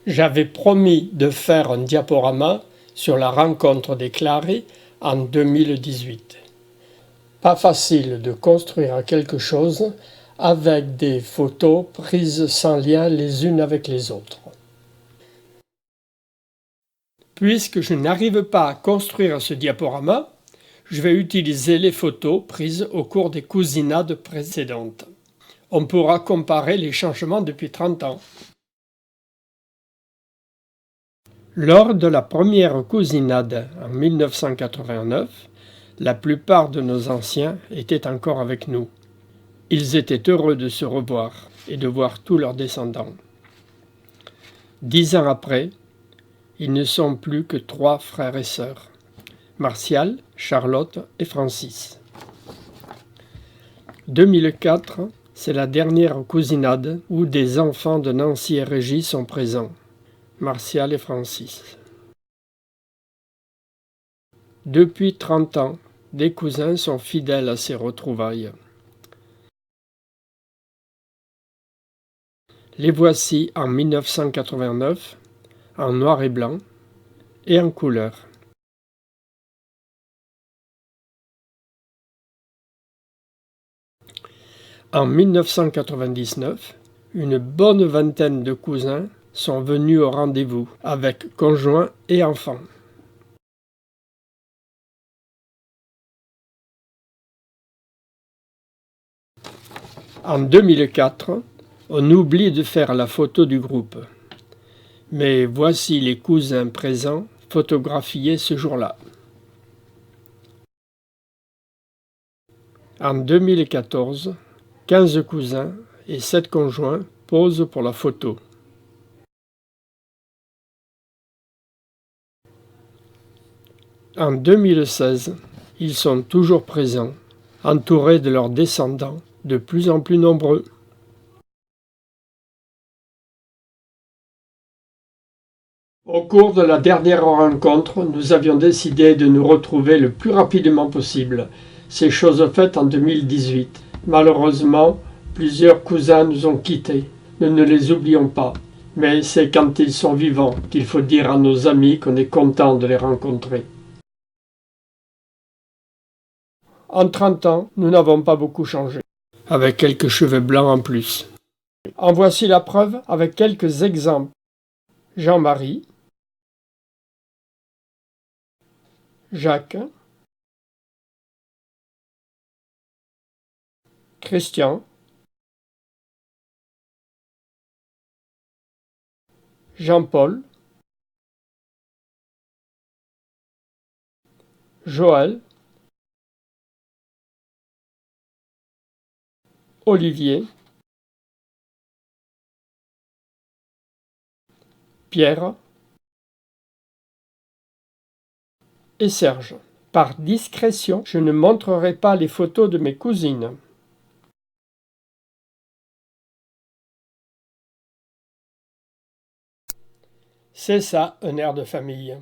J'avais promis de faire un diaporama sur la rencontre des Clary en 2018. Pas facile de construire quelque chose avec des photos prises sans lien les unes avec les autres. Puisque je n'arrive pas à construire ce diaporama, je vais utiliser les photos prises au cours des cousinades précédentes. On pourra comparer les changements depuis 30 ans. Lors de la première cousinade en 1989, la plupart de nos anciens étaient encore avec nous. Ils étaient heureux de se revoir et de voir tous leurs descendants. 10 ans après, ils ne sont plus que 3 frères et sœurs, Martial, Charlotte et Francis. 2004, c'est la dernière cousinade où des enfants de Nancy et Régis sont présents, Martial et Francis. Depuis 30 ans, des cousins sont fidèles à ces retrouvailles. Les voici en 1989, en noir et blanc et en couleur. En 1999, une bonne vingtaine de cousins sont venus au rendez-vous, avec conjoints et enfants. En 2004, on oublie de faire la photo du groupe. Mais voici les cousins présents photographiés ce jour-là. En 2014, 15 cousins et 7 conjoints posent pour la photo. En 2016, ils sont toujours présents, entourés de leurs descendants, de plus en plus nombreux. Au cours de la dernière rencontre, nous avions décidé de nous retrouver le plus rapidement possible. C'est chose faite en 2018. Malheureusement, plusieurs cousins nous ont quittés. Nous ne les oublions pas. Mais c'est quand ils sont vivants qu'il faut dire à nos amis qu'on est content de les rencontrer. En 30 ans, nous n'avons pas beaucoup changé, avec quelques cheveux blancs en plus. En voici la preuve avec quelques exemples. Jean-Marie, Jacques, Christian, Jean-Paul, Joël, Olivier, Pierre et Serge. Par discrétion, je ne montrerai pas les photos de mes cousines. C'est ça, un air de famille.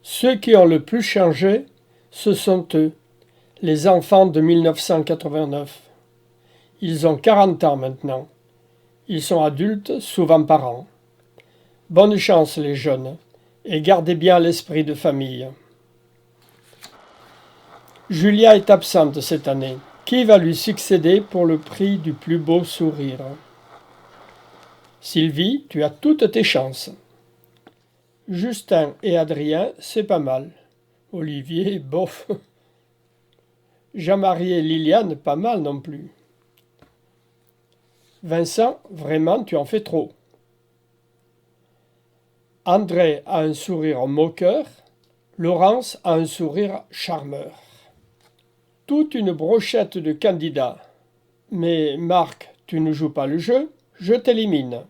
Ceux qui ont le plus changé, ce sont eux, les enfants de 1989. Ils ont 40 ans maintenant. Ils sont adultes, souvent parents. Bonne chance les jeunes, et gardez bien l'esprit de famille. Julia est absente cette année. Qui va lui succéder pour le prix du plus beau sourire? Sylvie, tu as toutes tes chances. Justin et Adrien, c'est pas mal. Olivier, bof. Jean-Marie et Liliane, pas mal non plus. Vincent, vraiment, tu en fais trop. André a un sourire moqueur. Laurence a un sourire charmeur. Toute une brochette de candidats. Mais Marc, tu ne joues pas le jeu, je t'élimine.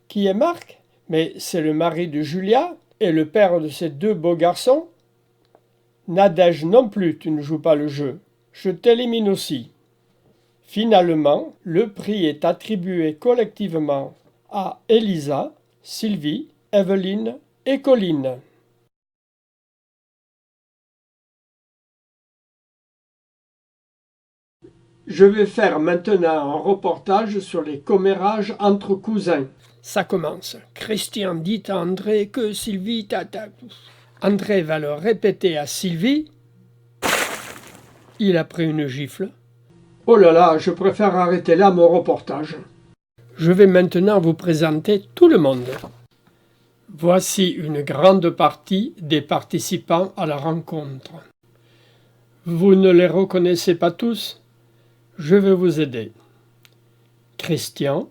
Qui est Marc? Mais c'est le mari de Julia et le père de ces 2 beaux garçons. Nadège non plus, tu ne joues pas le jeu, je t'élimine aussi. Finalement, le prix est attribué collectivement à Elisa, Sylvie, Evelyne et Colline. Je vais faire maintenant un reportage sur les commérages entre cousins. Ça commence. Christian dit à André que Sylvie tata. André va le répéter à Sylvie. Il a pris une gifle. Oh là là, je préfère arrêter là mon reportage. Je vais maintenant vous présenter tout le monde. Voici une grande partie des participants à la rencontre. Vous ne les reconnaissez pas tous? Je vais vous aider. Christian,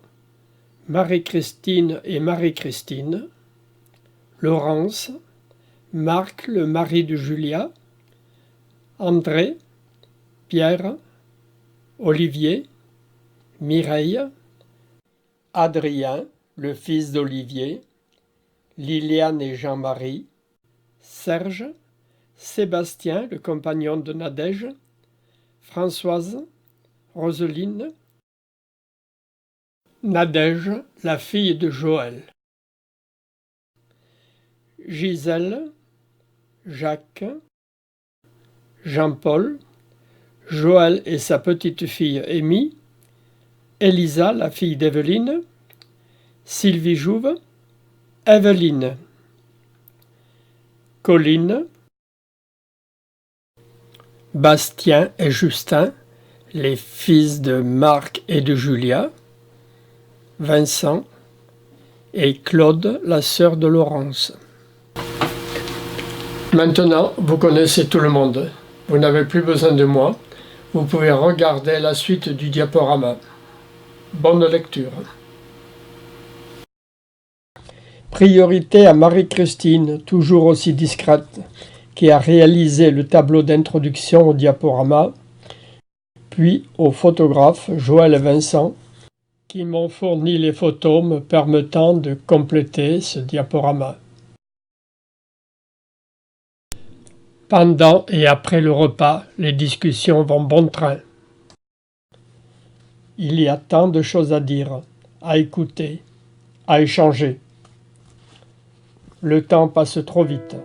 Marie-Christine et Marie-Christine, Laurence, Marc, le mari de Julia, André, Pierre, Olivier, Mireille, Adrien, le fils d'Olivier, Liliane et Jean-Marie, Serge, Sébastien, le compagnon de Nadège, Françoise, Roseline, Nadège, la fille de Joël, Gisèle, Jacques, Jean-Paul, Joël et sa petite-fille Amy, Elisa, la fille d'Evelyne, Sylvie Jouve, Evelyne, Colline, Bastien et Justin, les fils de Marc et de Julia, Vincent et Claude, la sœur de Laurence. Maintenant, vous connaissez tout le monde. Vous n'avez plus besoin de moi. Vous pouvez regarder la suite du diaporama. Bonne lecture. Priorité à Marie-Christine, toujours aussi discrète, qui a réalisé le tableau d'introduction au diaporama, puis au photographe Joël et Vincent, qui m'ont fourni les photos me permettant de compléter ce diaporama. Pendant et après le repas, les discussions vont bon train. Il y a tant de choses à dire, à écouter, à échanger. Le temps passe trop vite.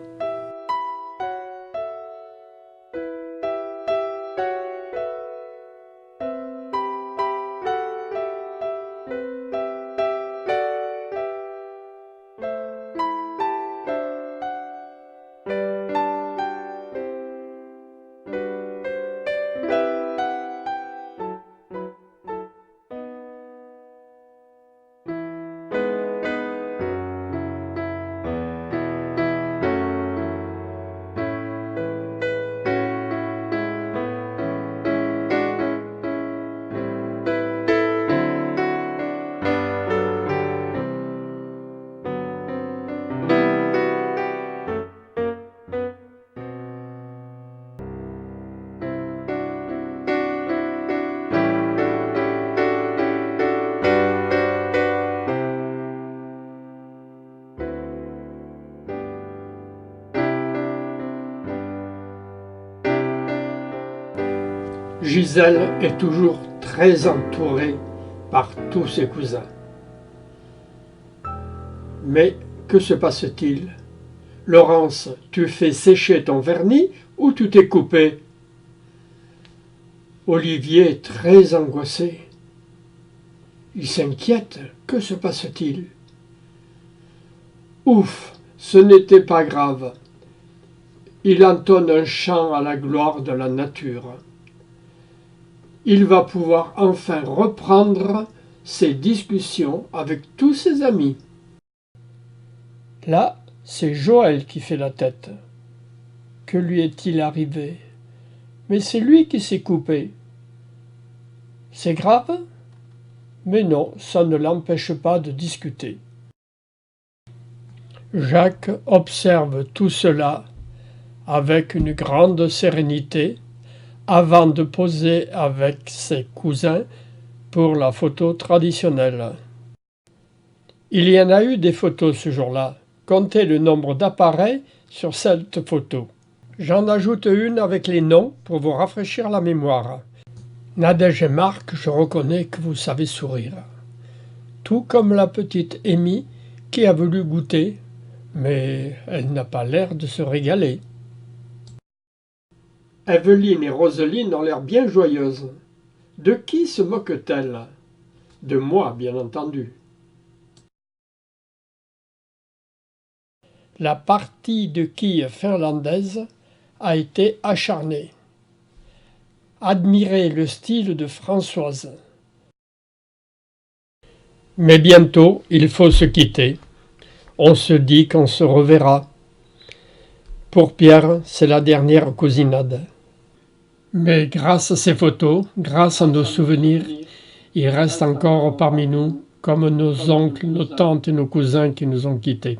Gisèle est toujours très entourée par tous ses cousins. Mais que se passe-t-il? Laurence, tu fais sécher ton vernis ou tu t'es coupé? Olivier est très angoissé. Il s'inquiète. Que se passe-t-il? Ouf, ce n'était pas grave. Il entonne un chant à la gloire de la nature. Il va pouvoir enfin reprendre ses discussions avec tous ses amis. Là, c'est Joël qui fait la tête. Que lui est-il arrivé? Mais c'est lui qui s'est coupé. C'est grave? Mais non, ça ne l'empêche pas de discuter. Jacques observe tout cela avec une grande sérénité avant de poser avec ses cousins pour la photo traditionnelle. Il y en a eu des photos ce jour-là. Comptez le nombre d'appareils sur cette photo. J'en ajoute une avec les noms pour vous rafraîchir la mémoire. Nadège et Marc, je reconnais que vous savez sourire. Tout comme la petite Amy qui a voulu goûter, mais elle n'a pas l'air de se régaler. Evelyne et Roseline ont l'air bien joyeuses. De qui se moque-t-elle? De moi, bien entendu. La partie de quille finlandaise a été acharnée. Admirez le style de Françoise. Mais bientôt, il faut se quitter. On se dit qu'on se reverra. Pour Pierre, c'est la dernière cousinade. Mais grâce à ces photos, grâce à nos souvenirs, il reste encore parmi nous, comme nos oncles, nos tantes et nos cousins qui nous ont quittés.